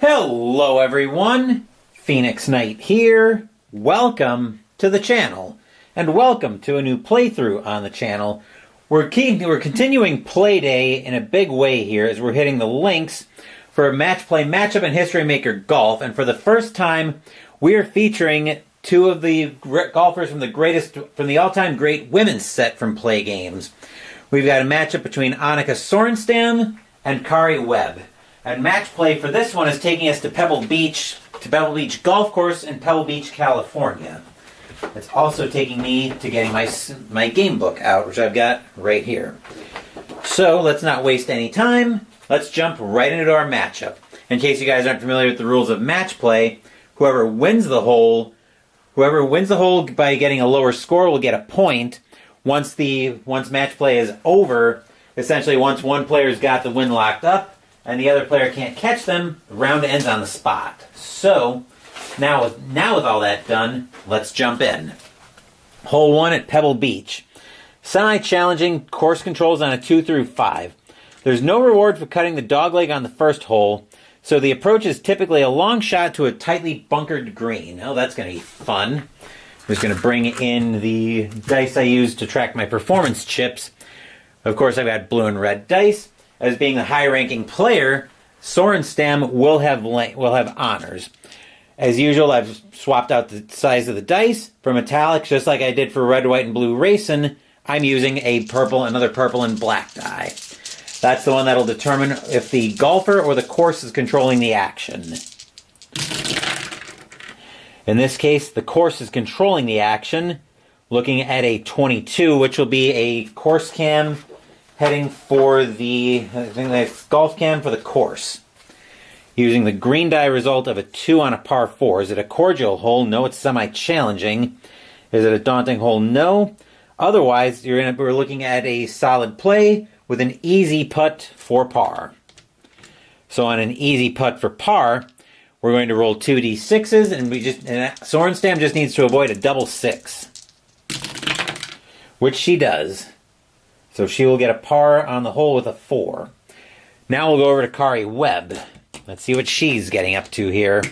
Hello everyone, Phoenix Knight here. Welcome to the channel, and welcome to a new playthrough on the channel. We're continuing Play Day in a big way here as we're hitting the links for a matchup in History Maker Golf, and for the first time we are featuring two of the golfers from the all-time great women's set from Play Games. We've got a matchup between Annika Sorenstam and Karrie Webb. And match play for this one is taking us to Pebble Beach Golf Course in Pebble Beach, California. It's also taking me to getting my game book out, which I've got right here. So let's not waste any time. Let's jump right into our matchup. In case you guys aren't familiar with the rules of match play, whoever wins the hole by getting a lower score will get a point. Once match play is over, essentially once one player's got the win locked up, and the other player can't catch them, the round ends on the spot. So, now with all that done, let's jump in. Hole 1 at Pebble Beach. Semi-challenging course controls on a 2 through 5. There's no reward for cutting the dogleg on the first hole, so the approach is typically a long shot to a tightly bunkered green. Oh, that's going to be fun. I'm just going to bring in the dice I use to track my performance chips. Of course, I've got blue and red dice. As being the high-ranking player, Sorenstam will have honors. As usual, I've swapped out the size of the dice. For metallics, just like I did for red, white, and blue racing, I'm using another purple and black die. That's the one that'll determine if the golfer or the course is controlling the action. In this case, the course is controlling the action, looking at a 22, which will be a course cam heading for the golf cam for the course. Using the green die result of a 2 on a par 4. Is it a cordial hole? No, it's semi-challenging. Is it a daunting hole? No. Otherwise, we're looking at a solid play with an easy putt for par. So on an easy putt for par, we're going to roll 2d6s, and Sorenstam just needs to avoid a double 6, which she does. So she will get a par on the hole with a 4. Now we'll go over to Karrie Webb. Let's see what she's getting up to here.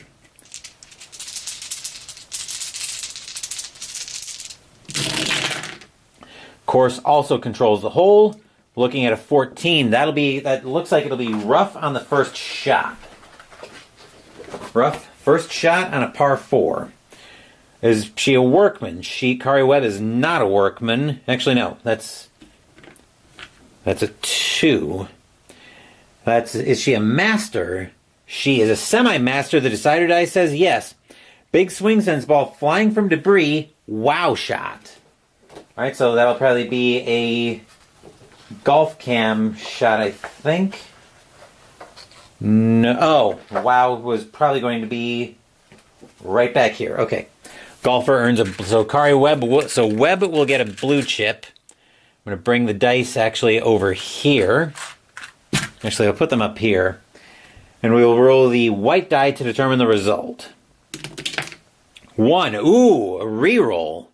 Course also controls the hole. Looking at a 14. That looks like it'll be rough on the first shot. Rough first shot on a par 4. Is she a workman? Karrie Webb is not a workman. Actually, no. That's a 2. Is she a master? She is a semi-master. The decider die says yes. Big swing sends ball flying from debris. Wow shot. Alright, so that'll probably be a golf cam shot, I think. No. Oh, wow was probably going to be right back here. Okay. Golfer earns Webb will get a blue chip. I'm going to bring the dice actually over here. Actually, I'll put them up here. And we will roll the white die to determine the result. 1. Ooh, a reroll.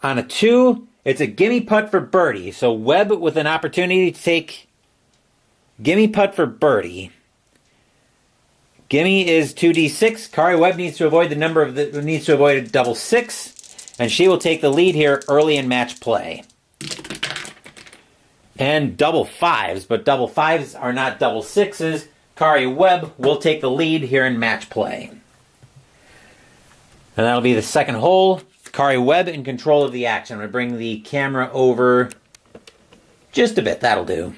On a 2, it's a gimme putt for birdie. So Webb with an opportunity to take gimme putt for birdie. Gimme is 2d6. Karrie Webb needs to avoid a double 6. And she will take the lead here early in match play. And double 5s, but double 5s are not double 6s. Karrie Webb will take the lead here in match play. And that'll be the second hole. Karrie Webb in control of the action. I'm going to bring the camera over just a bit. That'll do.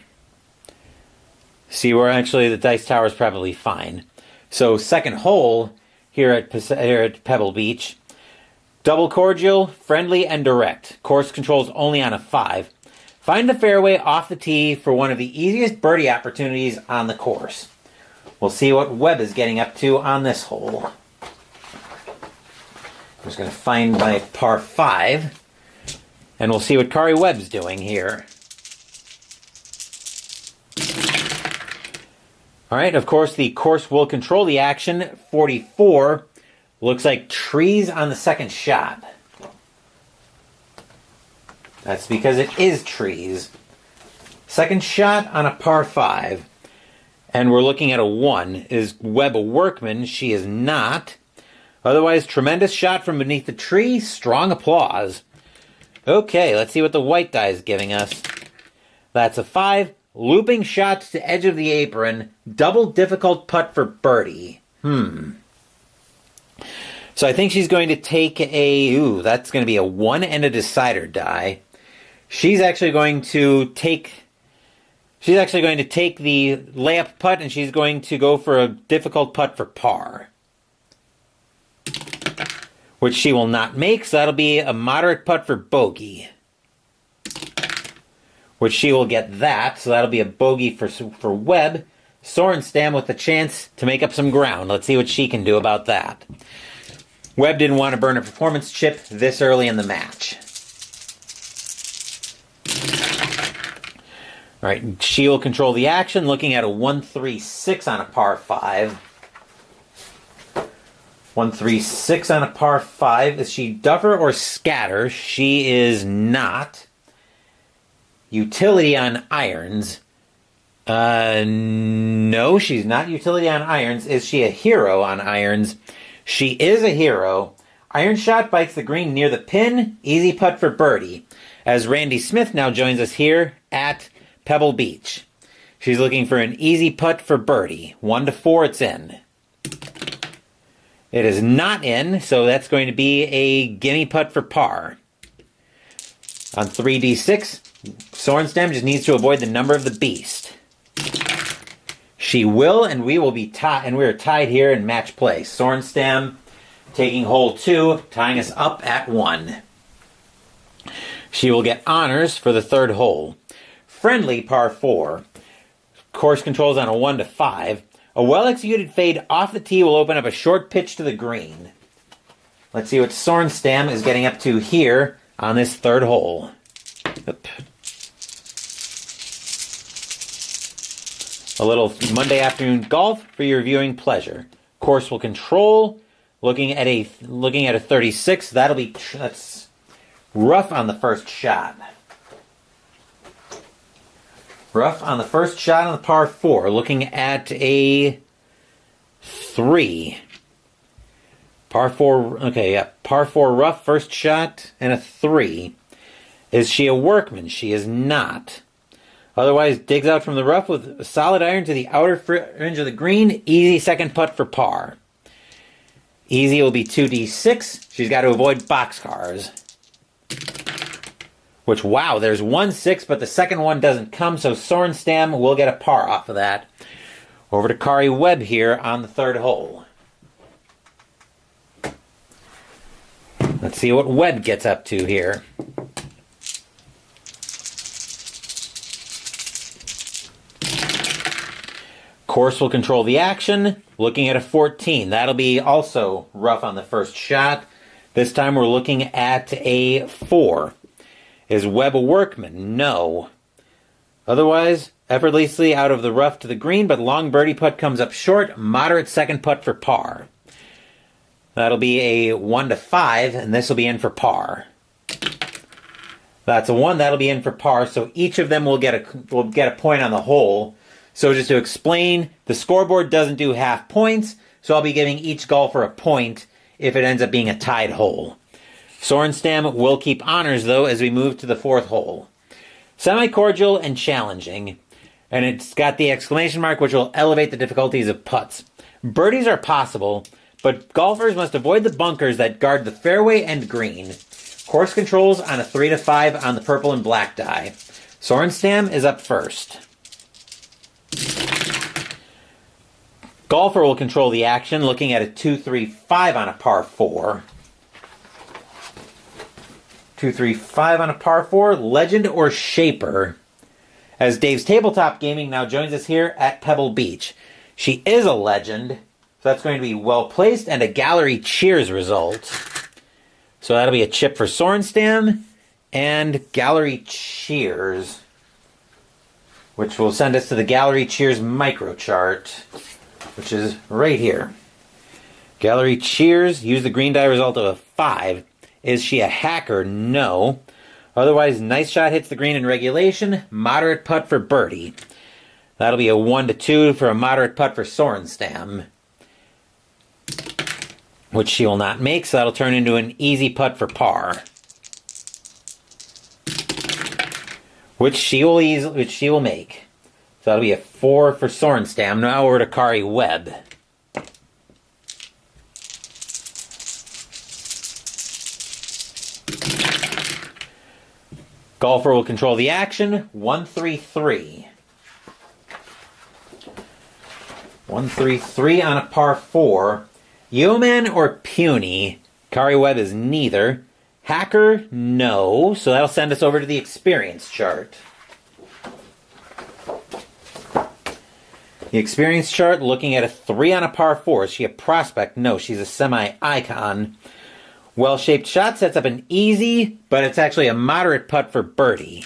See where actually the dice tower is probably fine. So second hole here at Pebble Beach. Double cordial, friendly, and direct. Course controls only on a 5. Find the fairway off the tee for one of the easiest birdie opportunities on the course. We'll see what Webb is getting up to on this hole. I'm just going to find my par 5, and we'll see what Karrie Webb's doing here. All right, of course, the course will control the action. 44. Looks like trees on the second shot. That's because it is trees. Second shot on a par 5. And we're looking at a 1. Is Webb a workman? She is not. Otherwise, tremendous shot from beneath the tree. Strong applause. Okay, let's see what the white die is giving us. That's a 5. Looping shot to edge of the apron. Double difficult putt for birdie. So I think she's going to take that's going to be a 1 and a decider die. She's actually going to take the layup putt, and she's going to go for a difficult putt for par, which she will not make, so that'll be a moderate putt for bogey, which she will get that, so that'll be a bogey for Webb. Sorenstam with the chance to make up some ground. Let's see what she can do about that. Webb didn't want to burn a performance chip this early in the match. All right, she will control the action, looking at a 1-3-6 on a par 5. 1-3-6 on a par 5. Is she duffer or scatter? She is not. Utility on irons. No, she's not utility on irons. Is she a hero on irons? She is a hero. Iron shot bites the green near the pin. Easy putt for birdie. As Randy Smith now joins us here at Pebble Beach. She's looking for an easy putt for birdie. 1-4, it's in. It is not in, so that's going to be a gimme putt for par. On 3d6, Sorenstam just needs to avoid the number of the beast. She will, and we will be tied, and we are tied here in match play. Sorenstam taking hole 2, tying us up at 1. She will get honors for the third hole. Friendly par 4. Course controls on a 1-5. A well-executed fade off the tee will open up a short pitch to the green. Let's see what Sorenstam is getting up to here on this third hole. Oop. A little Monday afternoon golf for your viewing pleasure. Course will control. Looking at a 36. That's rough on the first shot. Rough on the first shot on the par 4. Looking at a 3. Par 4. Okay, yeah. Par 4 rough first shot and a 3. Is she a workman? She is not. Otherwise, digs out from the rough with a solid iron to the outer fringe of the green. Easy second putt for par. Easy will be 2d6. She's got to avoid boxcars. Which, wow, there's 1-6, but the second one doesn't come, so Sorenstam will get a par off of that. Over to Karrie Webb here on the third hole. Let's see what Webb gets up to here. Course will control the action. Looking at a 14. That'll be also rough on the first shot. This time we're looking at a 4. Is Webb a workman? No. Otherwise, effortlessly out of the rough to the green, but long birdie putt comes up short. Moderate second putt for par. That'll be a 1-5, and this will be in for par. That's a 1. That'll be in for par. So each of them will get a point on the hole. So just to explain, the scoreboard doesn't do half points, so I'll be giving each golfer a point if it ends up being a tied hole. Sorenstam will keep honors, though, as we move to the fourth hole. Semi-cordial and challenging, and it's got the exclamation mark, which will elevate the difficulties of putts. Birdies are possible, but golfers must avoid the bunkers that guard the fairway and green. Course controls on a 3-5 on the purple and black die. Sorenstam is up first. Golfer will control the action, looking at a 2-3-5 on a par 4. 2-3-5 on a par 4. Legend or Shaper? As Dave's Tabletop Gaming now joins us here at Pebble Beach. She is a legend, so that's going to be well placed and a gallery cheers result. So that'll be a chip for Sorenstam and gallery cheers, which will send us to the gallery cheers micro chart, which is right here. Gallery cheers, use the green die result of a 5. Is she a hacker? No. Otherwise, nice shot hits the green in regulation. Moderate putt for birdie. That'll be a 1-2 for a moderate putt for Sorenstam, which she will not make, so that'll turn into an easy putt for par, which she will make. So that'll be a 4 for Sorenstam. Now over to Karrie Webb. Golfer will control the action. 1-3-3. 1-3-3 on a par 4. Yeoman or puny? Karrie Webb is neither. Hacker? No. So that'll send us over to the experience chart. The experience chart looking at a 3 on a par 4. Is she a prospect? No, she's a semi-icon. Well-shaped shot sets up an easy, but it's actually a moderate putt for birdie.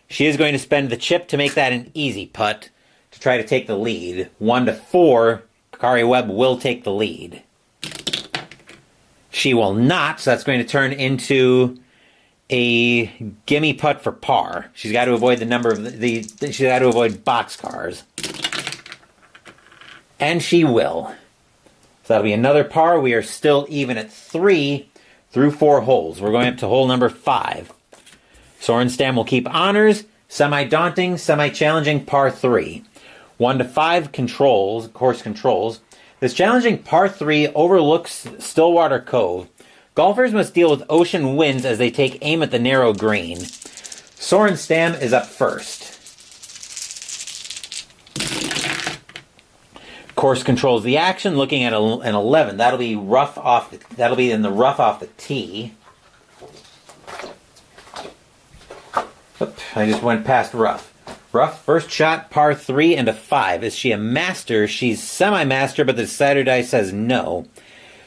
She is going to spend the chip to make that an easy putt to try to take the lead. 1-4, Karrie Webb will take the lead. She will not, so that's going to turn into a gimme putt for par. She's got to avoid she's got to avoid boxcars. And she will. So that'll be another par. We are still even at 3 through 4 holes. We're going up to hole number 5. Sorenstam will keep honors. Semi-daunting, semi-challenging par 3. 1-5 controls, course controls. This challenging par 3 overlooks Stillwater Cove. Golfers must deal with ocean winds as they take aim at the narrow green. Sorenstam is up first. Course controls the action, looking at an 11. That'll be rough off. That'll be in the rough off the tee. Oop, I just went past rough. Rough, first shot, par 3 and a 5. Is she a master? She's semi-master, but the decider die says no.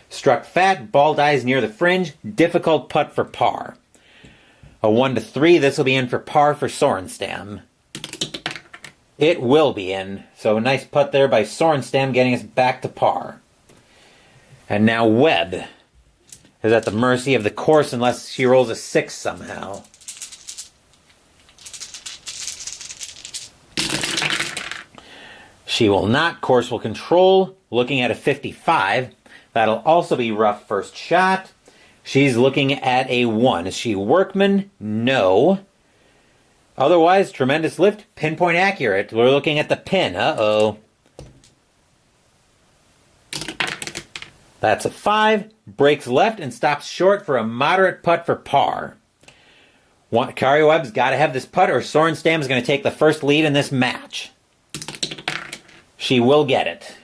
Struck fat, ball dies near the fringe. Difficult putt for par. A 1-3. This will be in for par for Sorenstam. It will be in. So a nice putt there by Sorenstam, getting us back to par. And now Webb is at the mercy of the course unless she rolls a 6 somehow. She will not. Course will control. Looking at a 55. That'll also be rough first shot. She's looking at a 1. Is she workman? No. Otherwise, tremendous lift, pinpoint accurate. We're looking at the pin. Uh-oh. That's a 5. Breaks left and stops short for a moderate putt for par. Karrie Webb's got to have this putt or Sorenstam is going to take the first lead in this match. She will get it.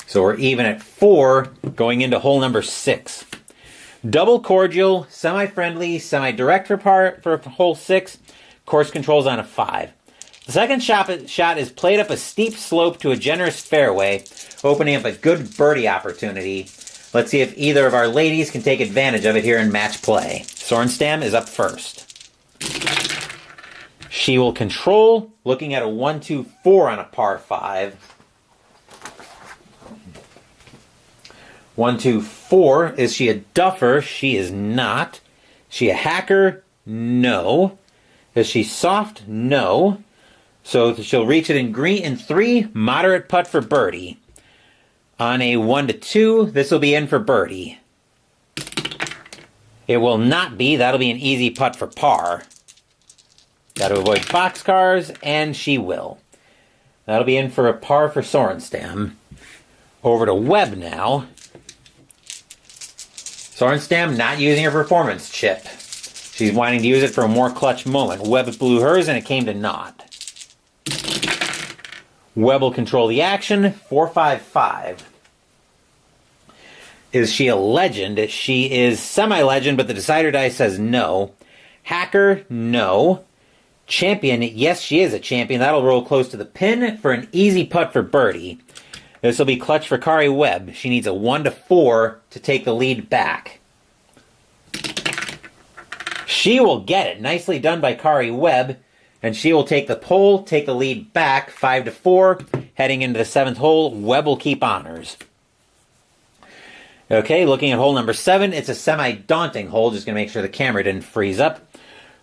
So we're even at 4 going into hole number 6. Double cordial, semi-friendly, semi-direct for hole 6. Course controls on a 5. The second shot is played up a steep slope to a generous fairway, opening up a good birdie opportunity. Let's see if either of our ladies can take advantage of it here in match play. Sorenstam is up first. She will control, looking at a 1-2-4 on a par 5. 1-2-4. Is she a duffer? She is not. Is she a hacker? No. Is she soft? No. So she'll reach it in green in 3. Moderate putt for birdie. On a 1-2, this will be in for birdie. It will not be. That'll be an easy putt for par. Got to avoid boxcars, and she will. That'll be in for a par for Sorenstam. Over to Webb now. Sorenstam not using her performance chip. She's wanting to use it for a more clutch moment. Webb blew hers and it came to naught. Webb will control the action. 4-5-5. Is she a legend? She is semi-legend, but the decider die says no. Hacker? No. Champion? Yes, she is a champion. That'll roll close to the pin for an easy putt for birdie. This will be clutch for Karrie Webb. She needs a 1-4 to take the lead back. She will get it. Nicely done by Karrie Webb. And she will take the pole, take the lead back, 5-4. Heading into the 7th hole, Webb will keep honors. Okay, looking at hole number 7. It's a semi-daunting hole. Just going to make sure the camera didn't freeze up.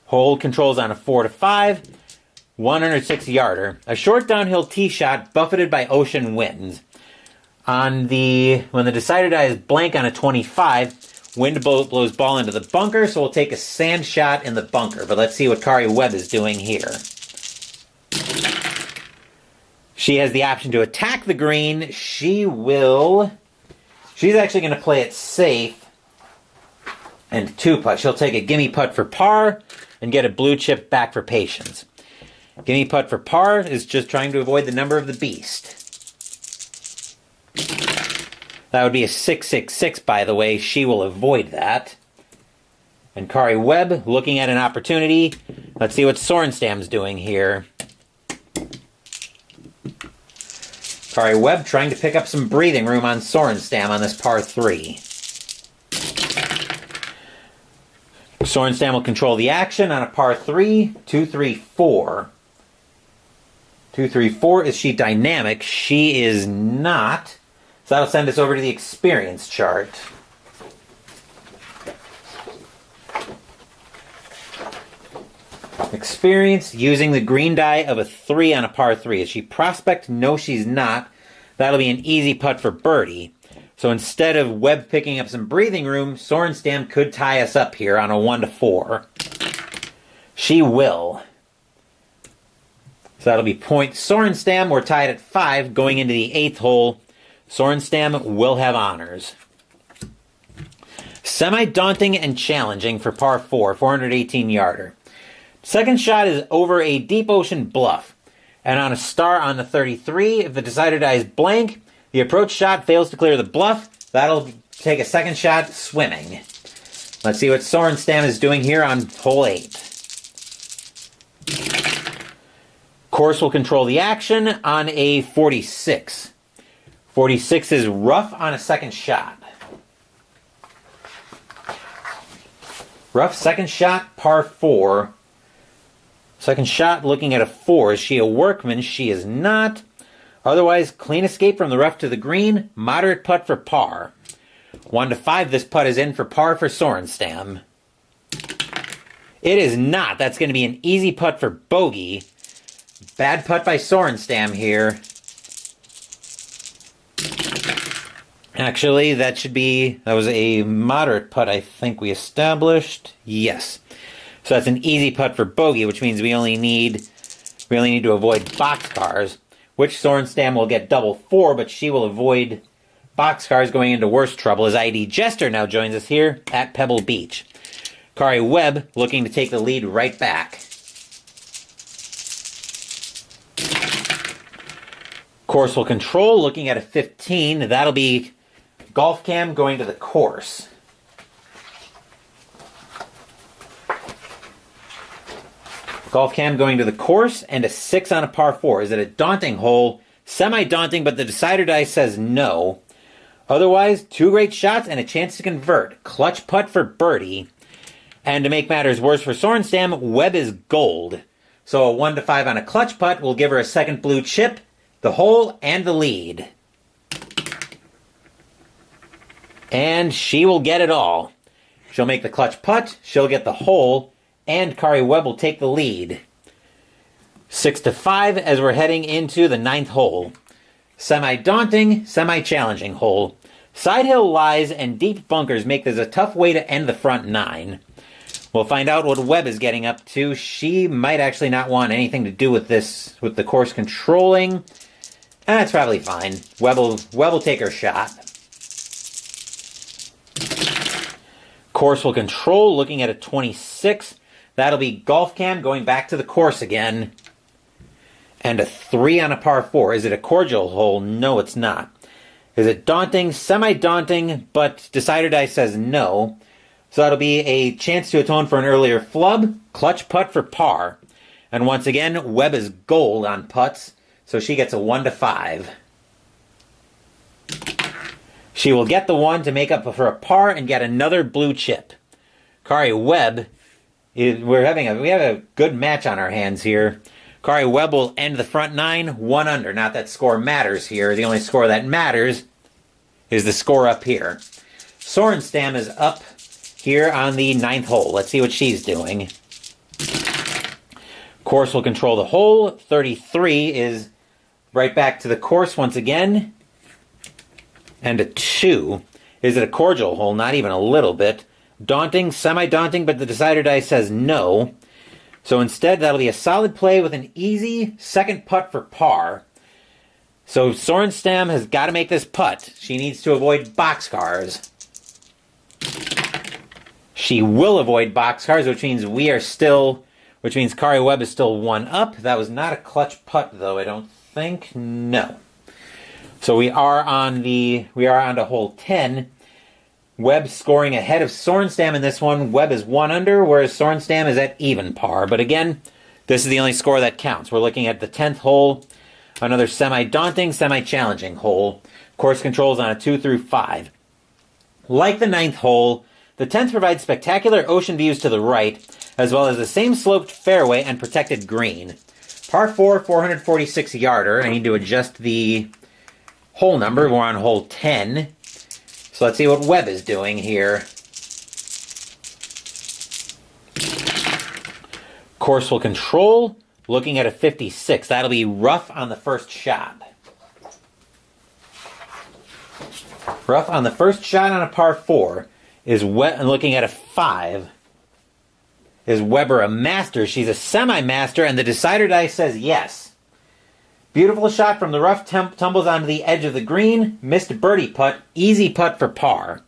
Hole controls on a 4-5. 106-yarder. A short downhill tee shot buffeted by ocean winds. When the decider die is blank on a 25, wind blows ball into the bunker, so we'll take a sand shot in the bunker. But let's see what Karrie Webb is doing here. She has the option to attack the green. She's actually going to play it safe and 2-putt. She'll take a gimme putt for par and get a blue chip back for patience. Gimme putt for par is just trying to avoid the number of the beast. That would be a 666, by the way. She will avoid that. And Karrie Webb looking at an opportunity. Let's see what Sorenstam's doing here. Karrie Webb trying to pick up some breathing room on Sorenstam on this par 3. Sorenstam will control the action on a par 3, 2-3-4. 2-3-4, is she dynamic? She is not. So that'll send us over to the experience chart. Experience using the green die of a 3 on a par 3. Is she prospect? No, she's not. That'll be an easy putt for birdie. So instead of Webb picking up some breathing room, Sorenstam could tie us up here on a 1-4. She will. So that'll be point Sorenstam. We're tied at 5 going into the 8th hole. Sorenstam will have honors. Semi-daunting and challenging for par 4, 418-yarder. Second shot is over a deep ocean bluff. And on a star on the 33, if the decider dies blank, the approach shot fails to clear the bluff. That'll take a second shot swimming. Let's see what Sorenstam is doing here on hole 8. Course will control the action on a 46. 46 is rough on a second shot. Rough second shot, par 4. Second shot looking at a 4. Is she a workman? She is not. Otherwise, clean escape from the rough to the green. Moderate putt for par. 1-5, this putt is in for par for Sorenstam. It is not. That's going to be an easy putt for bogey. Bad putt by Sorenstam here. Actually, that was a moderate putt, I think we established. Yes. So that's an easy putt for bogey, which means we only need to avoid boxcars, which Sorenstam will get double 4, but she will avoid boxcars going into worse trouble as ID Jester now joins us here at Pebble Beach. Karrie Webb looking to take the lead right back. Course will control, looking at a 15. That'll be golf cam going to the course. Golf cam going to the course and a 6 on a par 4. Is it a daunting hole? Semi-daunting, but the decider die says no. Otherwise, 2 great shots and a chance to convert. Clutch putt for birdie. And to make matters worse for Sorenstam, Webb is gold. So a 1-5 on a clutch putt will give her a second blue chip, the hole, and the lead. And she will get it all. She'll make the clutch putt, she'll get the hole, and Karrie Webb will take the lead. 6-5 as we're heading into the 9th hole. Semi-daunting, semi-challenging hole. Side hill lies and deep bunkers make this a tough way to end the front 9. We'll find out what Webb is getting up to. She might actually not want anything to do with this, with the course controlling. That's probably fine. Webb will take her shot. Course will control, looking at a 26. That'll be golf cam going back to the course again. And a 3 on a par 4. Is it a cordial hole? No, it's not. Is it daunting? Semi-daunting, but decider die says no. So that'll be a chance to atone for an earlier flub. Clutch putt for par. And once again, Webb is gold on putts, so she gets a 1-5. She will get the 1 to make up for a par and get another blue chip. Karrie Webb, we have a good match on our hands here. Karrie Webb will end the front 9 1 under. Not that score matters here. The only score that matters is the score up here. Sorenstam is up here on the 9th hole. Let's see what she's doing. Course will control the hole. 33 is right back to the course once again. And a 2. Is it a cordial hole? Not even a little bit. Daunting, semi-daunting, but the decider die says no. So instead, that'll be a solid play with an easy second putt for par. So Sorenstam has got to make this putt. She needs to avoid boxcars. She will avoid boxcars, which means Karrie Webb is still 1 up. That was not a clutch putt, though, I don't think. No. So we are on to hole 10. Webb scoring ahead of Sorenstam in this one. Webb is 1 under, whereas Sorenstam is at even par. But again, this is the only score that counts. We're looking at the 10th hole, another semi-daunting, semi-challenging hole. Course controls on a 2 through 5. Like the 9th hole, the 10th provides spectacular ocean views to the right, as well as the same sloped fairway and protected green. Par 4, 446-yarder. I need to adjust the hole number. We're on hole 10. So let's see what Webb is doing here. Course will control, looking at a 56. That'll be rough on the first shot. Rough on the first shot on a par 4 is looking at a 5. Is Weber a master? She's a semi-master, and the decider die says yes. Beautiful shot from the rough, tumbles onto the edge of the green. Missed birdie putt, easy putt for par.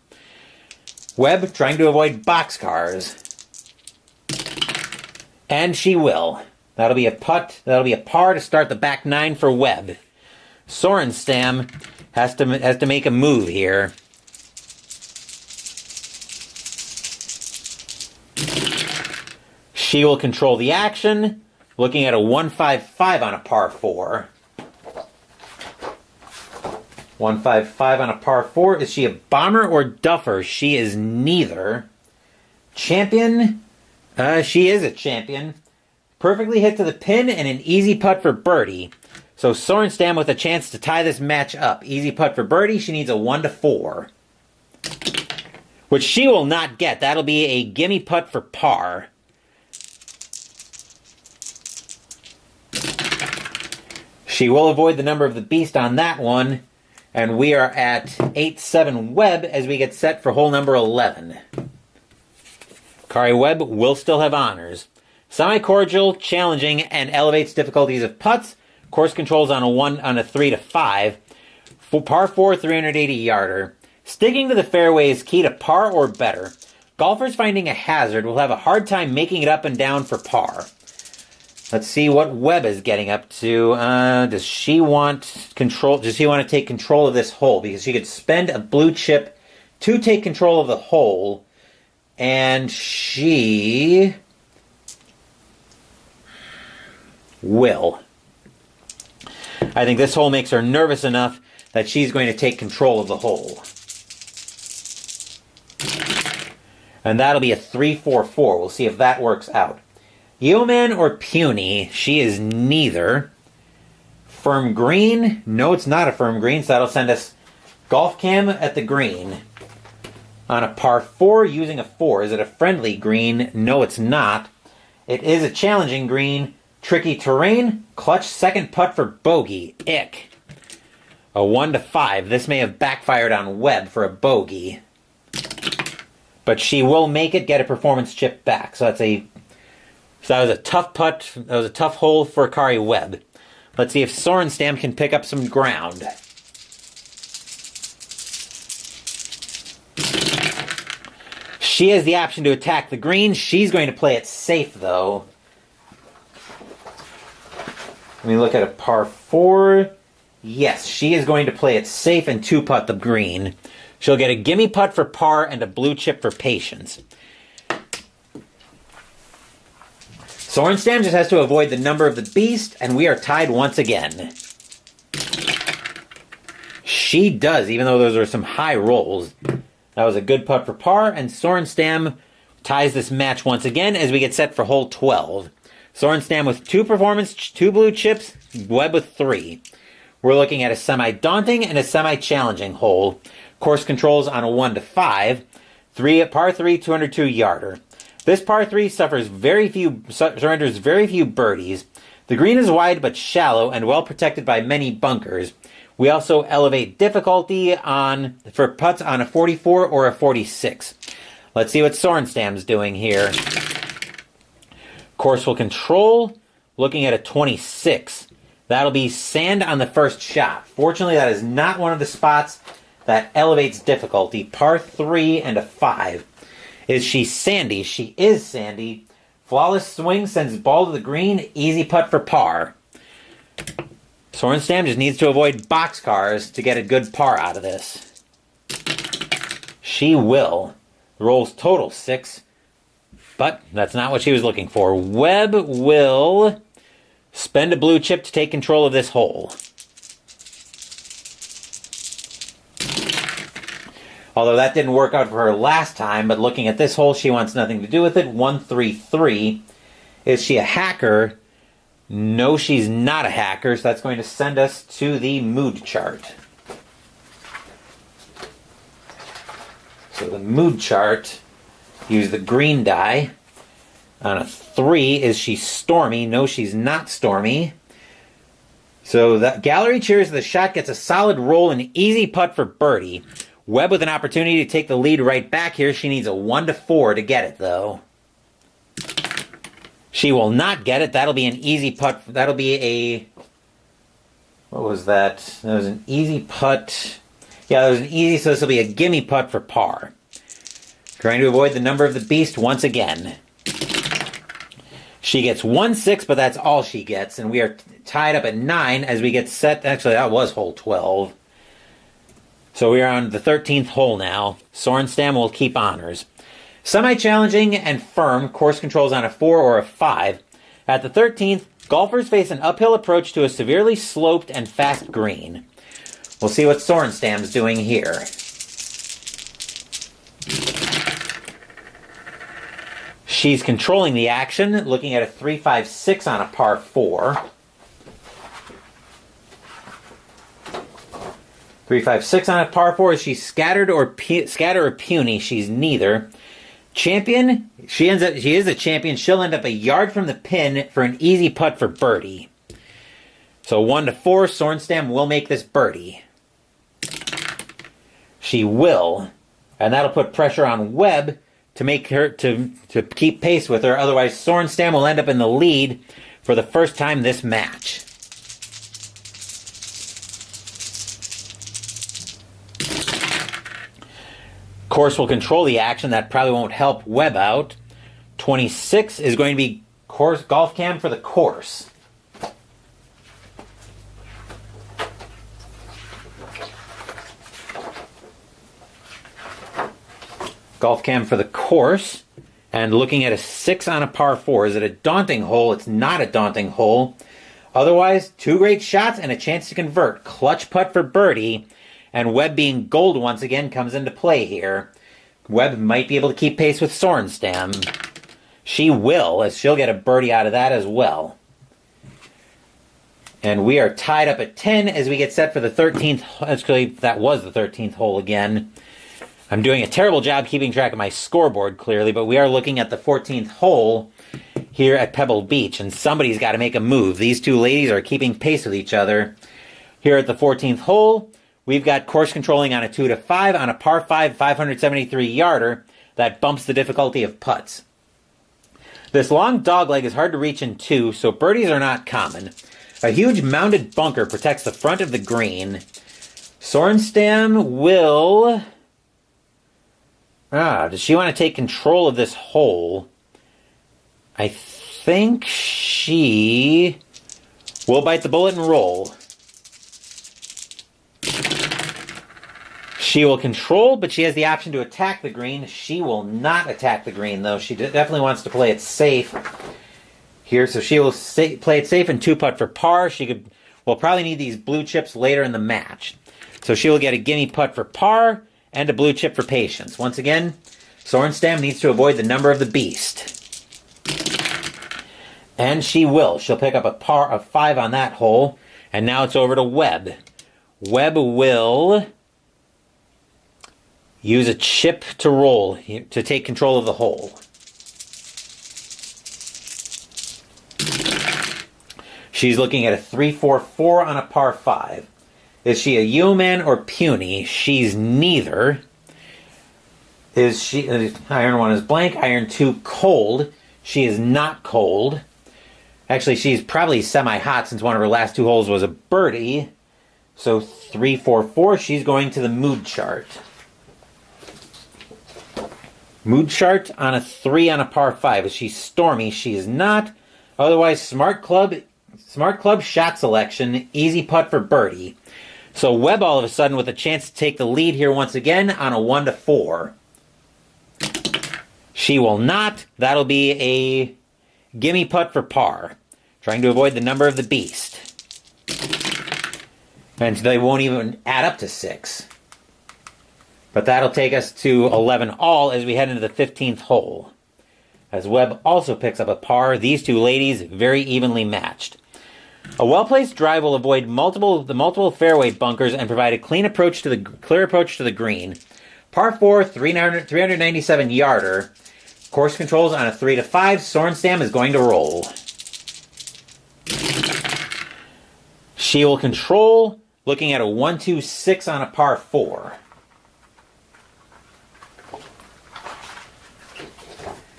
Webb trying to avoid boxcars. And she will. That'll be a putt. That'll be a par to start the back 9 for Webb. Sorenstam has to make a move here. She will control the action, looking at a 155 on a par 4. 155 on a par 4. Is she a bomber or duffer? She is neither. Champion? She is a champion. Perfectly hit to the pin and an easy putt for birdie. So Sorenstam with a chance to tie this match up. Easy putt for birdie. She needs a 1 to 4. Which she will not get. That'll be a gimme putt for par. She will avoid the number of the beast on that one. And we are at 8-7 Webb as we get set for hole number 11. Karrie Webb will still have honors. Semi-cordial, challenging, and elevates difficulties of putts. Course controls on a 3 to 5. Par 4, 380-yarder. Sticking to the fairway is key to par or better. Golfers finding a hazard will have a hard time making it up and down for par. Let's see what Webb is getting up to. Does she want control? Does she want to take control of this hole? Because she could spend a blue chip to take control of the hole. And she will. I think this hole makes her nervous enough that she's going to take control of the hole. And that'll be a 3-4-4. We'll see if that works out. Yeoman or puny? She is neither. Firm green? No, it's not a firm green, so that'll send us golf cam at the green. On a par 4, using a 4. Is it a friendly green? No, it's not. It is a challenging green. Tricky terrain. Clutch second putt for bogey. Ick. A 1 to 5. This may have backfired on Webb for a bogey. But she will make it, get a performance chip back. So that was a tough putt. That was a tough hole for Karrie Webb. Let's see if Sorenstam can pick up some ground. She has the option to attack the green. She's going to play it safe, though. Let me look at a par 4. Yes, she is going to play it safe and 2-putt the green. She'll get a gimme putt for par and a blue chip for patience. Sorenstam just has to avoid the number of the beast, and we are tied once again. She does, even though those are some high rolls. That was a good putt for par, and Sorenstam ties this match once again as we get set for hole 12. Sorenstam with 2 performance, 2 blue chips, Webb with 3. We're looking at a semi-daunting and a semi-challenging hole. Course controls on a 1 to 5. Par 3, 202-yarder. This par 3 surrenders very few birdies. The green is wide but shallow and well protected by many bunkers. We also elevate difficulty for putts on a 44 or a 46. Let's see what Sorenstam's doing here. Course will control, looking at a 26. That'll be sand on the first shot. Fortunately, that is not one of the spots that elevates difficulty. Par 3 and a 5. Is she sandy? She is sandy. Flawless swing sends ball to the green. Easy putt for par. Sorenstam just needs to avoid boxcars to get a good par out of this. She will. Rolls total 6. But that's not what she was looking for. Webb will spend a blue chip to take control of this hole. Although that didn't work out for her last time, but looking at this hole, she wants nothing to do with it. 133. Is she a hacker? No, she's not a hacker, so that's going to send us to the mood chart. So the mood chart, use the green die. On a 3, is she stormy? No, she's not stormy. So the gallery cheers, the shot gets a solid roll and easy putt for birdie. Webb with an opportunity to take the lead right back here. She needs a 1 to 4 to get it, though. She will not get it. That'll be an easy putt. That'll be a... What was that? That was an easy putt. Yeah, that was an easy, so this will be a gimme putt for par. Trying to avoid the number of the beast once again. She gets 1-6, but that's all she gets. And we are tied up at 9 as we get set. Actually, that was hole 12. So we are on the 13th hole now. Sorenstam will keep honors. Semi-challenging and firm, course controls on a 4 or a 5. At the 13th, golfers face an uphill approach to a severely sloped and fast green. We'll see what Sorenstam's doing here. She's controlling the action, looking at a 3-5-6 on a par 4. 3-5-6 on a par 4. Is she scattered or puny? She's neither. Champion, she is a champion. She'll end up a yard from the pin for an easy putt for birdie. So 1 to 4, Sorenstam will make this birdie. She will, and that'll put pressure on Webb to make her to keep pace with her. Otherwise, Sorenstam will end up in the lead for the first time this match. Course will control the action. That probably won't help Webb out. 26 is going to be golf cam for the course. Golf cam for the course. And looking at a 6 on a par 4. Is it a daunting hole? It's not a daunting hole. Otherwise, 2 great shots and a chance to convert. Clutch putt for birdie. And Webb being gold once again comes into play here. Webb might be able to keep pace with Sorenstam. She will, as she'll get a birdie out of that as well. And we are tied up at 10 as we get set for the 13th. Actually, that was the 13th hole again. I'm doing a terrible job keeping track of my scoreboard, clearly, but we are looking at the 14th hole here at Pebble Beach, and somebody's got to make a move. These two ladies are keeping pace with each other. Here at the 14th hole, we've got course controlling on a 2 to 5 on a par 5 573-yarder that bumps the difficulty of putts. This long dogleg is hard to reach in 2, so birdies are not common. A huge mounded bunker protects the front of the green. Sorenstam will... does she want to take control of this hole? I think she will bite the bullet and roll. She will control, but she has the option to attack the green. She will not attack the green, though. She definitely wants to play it safe here, so she will play it safe and 2-putt for par. Will probably need these blue chips later in the match. So she will get a gimme putt for par and a blue chip for patience. Once again, Sorenstam needs to avoid the number of the beast. And she will. She'll pick up a par of 5 on that hole. And now it's over to Webb. Webb will use a chip to roll, to take control of the hole. She's looking at a 3-4-4 on a par 5. Is she a yeoman or puny? She's neither. Is she... iron 1 is blank. Iron 2 cold. She is not cold. Actually, she's probably semi-hot since one of her last 2 holes was a birdie. So 3-4-4, she's going to the mood chart. Mood chart on a 3 on a par 5. Is she stormy? She is not. Otherwise, smart club shot selection, easy putt for birdie. So Webb all of a sudden with a chance to take the lead here once again on a 1-4. She will not. That'll be a gimme putt for par. Trying to avoid the number of the beast. And they won't even add up to 6. But that'll take us to 11 all as we head into the 15th hole. As Webb also picks up a par, these two ladies very evenly matched. A well-placed drive will avoid the multiple fairway bunkers and provide a clear approach to the green. Par 4, 397 yarder. Course controls on a 3-5. Sorenstam is going to roll. She will control, looking at a 1-2-6 on a par 4.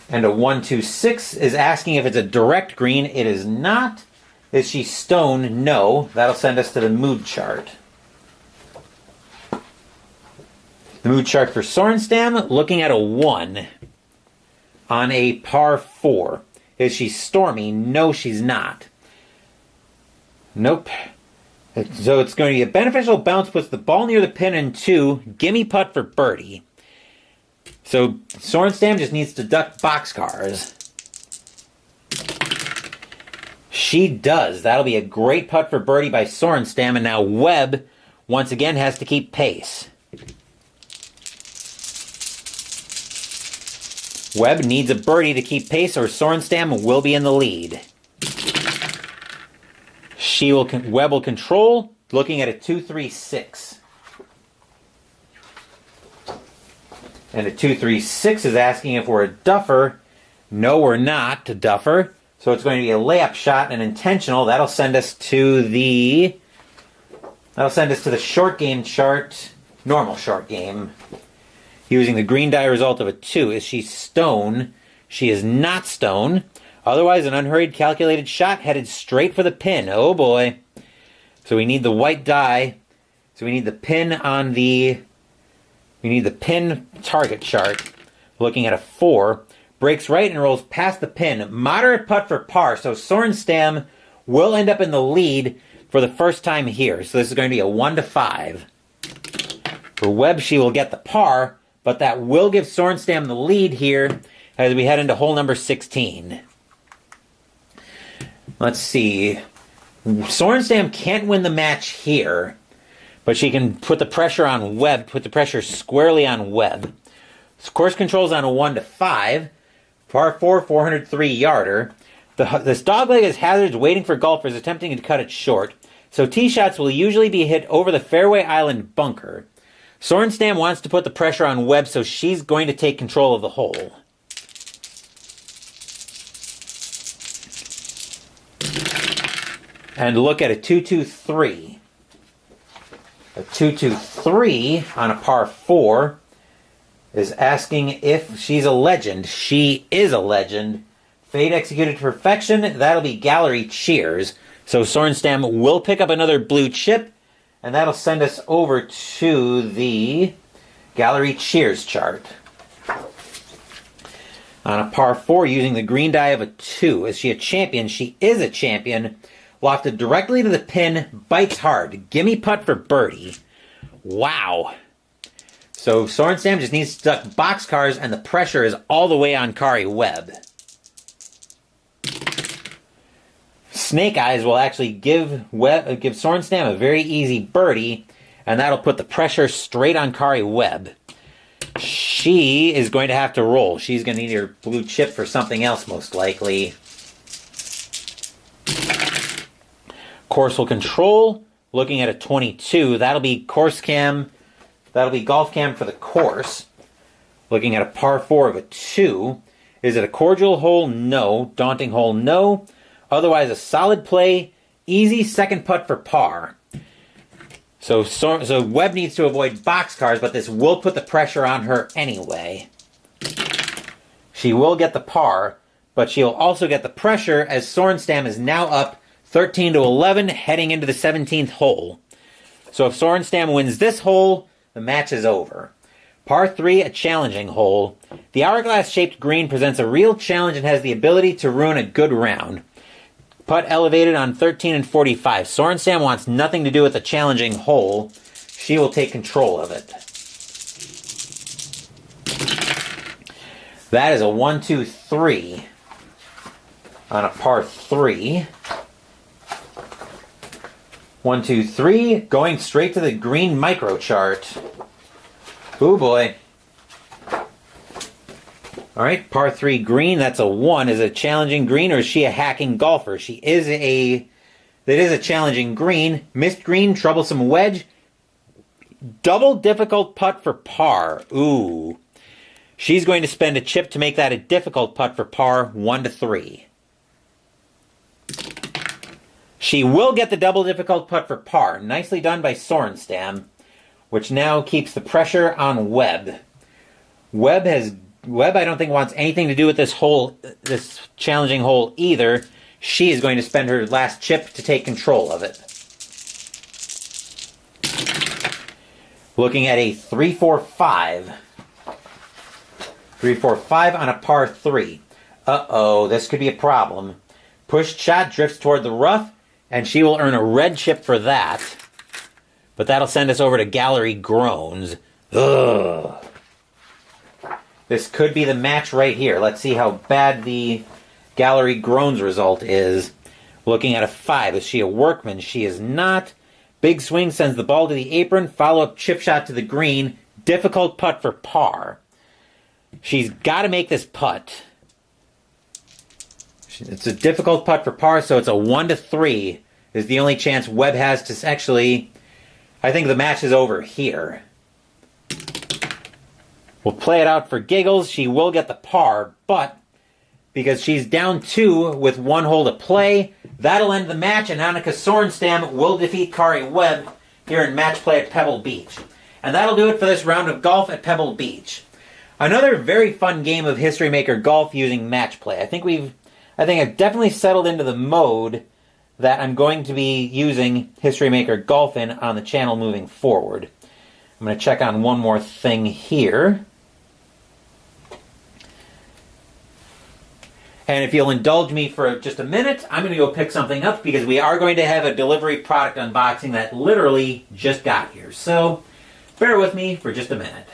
And a 1-2-6 is asking if it's a direct green. It is not. Is she stone? No. That'll send us to the mood chart. The mood chart for Sorenstam, looking at a 1 on a par 4. Is she stormy? No, she's not. Nope. So it's going to be a beneficial bounce, puts the ball near the pin and 2. Gimme putt for birdie. So Sorenstam just needs to duck boxcars. She does. That'll be a great putt for birdie by Sorenstam, and now Webb once again has to keep pace. Webb needs a birdie to keep pace, or Sorenstam will be in the lead. Webb will control, looking at a 2-3-6. And a 2-3-6 is asking if we're a duffer. No, we're not a duffer. So it's going to be a layup shot and intentional. That'll send us to the short game chart, normal short game. Using the green die result of a 2. Is she stone? She is not stone. Otherwise, an unhurried calculated shot headed straight for the pin. Oh boy. So we need the white die. So we need the pin on the... We need the pin target chart. Looking at a 4. Breaks right and rolls past the pin. Moderate putt for par. So Sorenstam will end up in the lead for the first time here. So this is going to be a 1-5. For Webb, she will get the par, but that will give Sorenstam the lead here as we head into hole number 16. Let's see. Sorenstam can't win the match here, but she can put the pressure on Webb, put the pressure squarely on Webb. Course controls on a 1-5. Par 4, 403-yarder. This dogleg is hazards waiting for golfers attempting to cut it short, so tee shots will usually be hit over the fairway island bunker. Sorenstam wants to put the pressure on Webb, so she's going to take control of the hole. And look at a 2-2-3. A 2-2-3 on a par 4 is asking if she's a legend. She is a legend. Fade executed to perfection. That'll be gallery cheers. So Sorenstam will pick up another blue chip, and that'll send us over to the gallery cheers chart. On a par 4, using the green die of a 2. Is she a champion? She is a champion. Lofted directly to the pin, bites hard. Gimme putt for birdie. Wow. So Sorenstam just needs to duck boxcars, and the pressure is all the way on Karrie Webb. Snake Eyes will actually give Sorenstam a very easy birdie, and that'll put the pressure straight on Karrie Webb. She is going to have to roll. She's going to need her blue chip for something else, most likely. Course will control, looking at a 22. That'll be course cam. That'll be golf cam for the course. Looking at a par 4 of a 2. Is it a cordial hole? No. Daunting hole? No. Otherwise, a solid play. easy second putt for par. So Webb needs to avoid boxcars, but this will put the pressure on her anyway. She will get the par, but she'll also get the pressure as Sorenstam is now up 13-11 heading into the 17th hole. So if Sorenstam wins this hole, the match is over. Par 3, a challenging hole. The hourglass-shaped green presents a real challenge and has the ability to ruin a good round. Putt elevated on 13 and 45. Sorenstam wants nothing to do with the challenging hole. She will take control of it. That is a 1-2-3 on a par 3. 1-2-3, going straight to the green micro chart. Oh boy. Alright, par 3 green, that's a 1. Is it a challenging green or is she a hacking golfer? That is a challenging green. Missed green, troublesome wedge. Double difficult putt for par. Ooh. She's going to spend a chip to make that a difficult putt for par, 1-3. She will get the double difficult putt for par. Nicely done by Sorenstam, which now keeps the pressure on Webb. Webb, I don't think, wants anything to do with this challenging hole either. She is going to spend her last chip to take control of it. Looking at a 3-4-5. 3-4-5 on a par 3. Uh-oh, this could be a problem. Pushed shot drifts toward the rough, and she will earn a red chip for that. But that'll send us over to gallery groans. Ugh. This could be the match right here. Let's see how bad the gallery groans result is. Looking at a 5. Is she a workman? She is not. Big swing sends the ball to the apron. Follow-up chip shot to the green. Difficult putt for par. She's got to make this putt. It's a difficult putt for par, so it's a 1-3 is the only chance Webb has to actually... I think the match is over here. We'll play it out for giggles. She will get the par, but because she's down 2 with 1 hole to play, that'll end the match, and Annika Sorenstam will defeat Karrie Webb here in match play at Pebble Beach. And that'll do it for this round of golf at Pebble Beach. Another very fun game of History Maker golf using match play. I think I've definitely settled into the mode that I'm going to be using History Maker golf in on the channel moving forward. I'm going to check on one more thing here. And if you'll indulge me for just a minute, I'm going to go pick something up because we are going to have a delivery product unboxing that literally just got here. So bear with me for just a minute.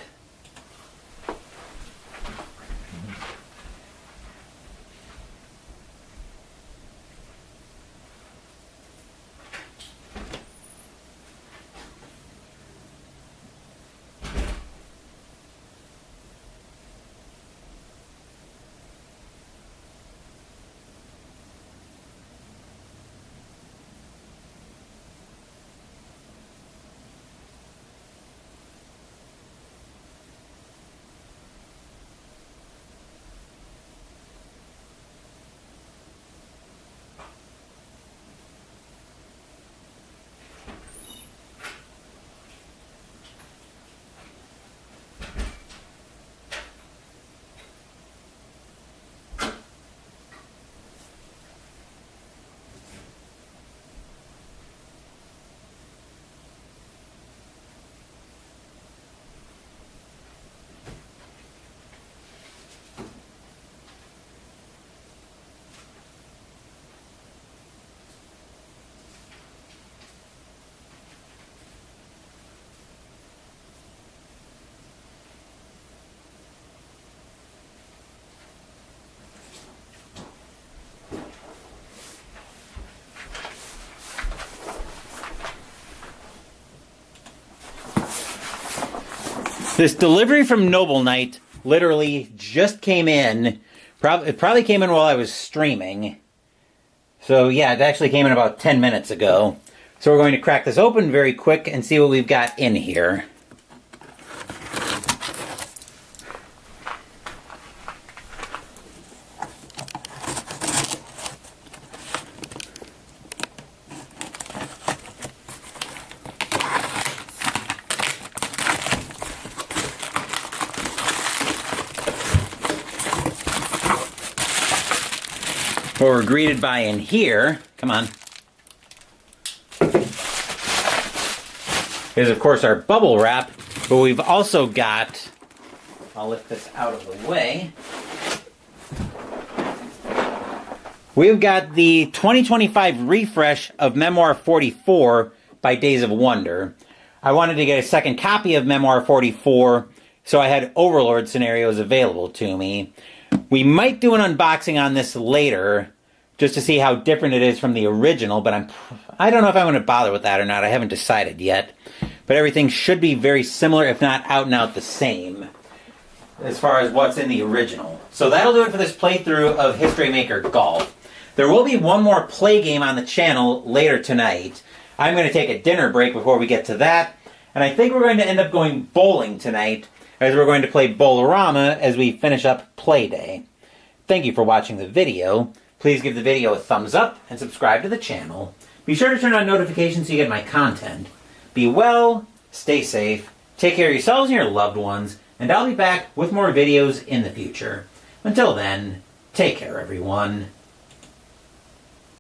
This delivery from Noble Knight literally just came in. It probably came in while I was streaming. So yeah, it actually came in about 10 minutes ago. So we're going to crack this open very quick and see what we've got in here. what we're greeted by in here, come on, is of course our bubble wrap, but we've also got, I'll lift this out of the way, we've got the 2025 refresh of Memoir 44 by Days of Wonder. I wanted to get a second copy of Memoir 44, so I had Overlord scenarios available to me. We might do an unboxing on this later, just to see how different it is from the original, but I don't know if I'm going to bother with that or not. I haven't decided yet. But everything should be very similar, if not out and out the same, as far as what's in the original. So that'll do it for this playthrough of History Maker Golf. There will be one more play game on the channel later tonight. I'm going to take a dinner break before we get to that. And I think we're going to end up going bowling tonight, as we're going to play Bowlerama as we finish up Play Day. Thank you for watching the video. Please give the video a thumbs up and subscribe to the channel. Be sure to turn on notifications so you get my content. Be well, stay safe, take care of yourselves and your loved ones, and I'll be back with more videos in the future. Until then, take care everyone.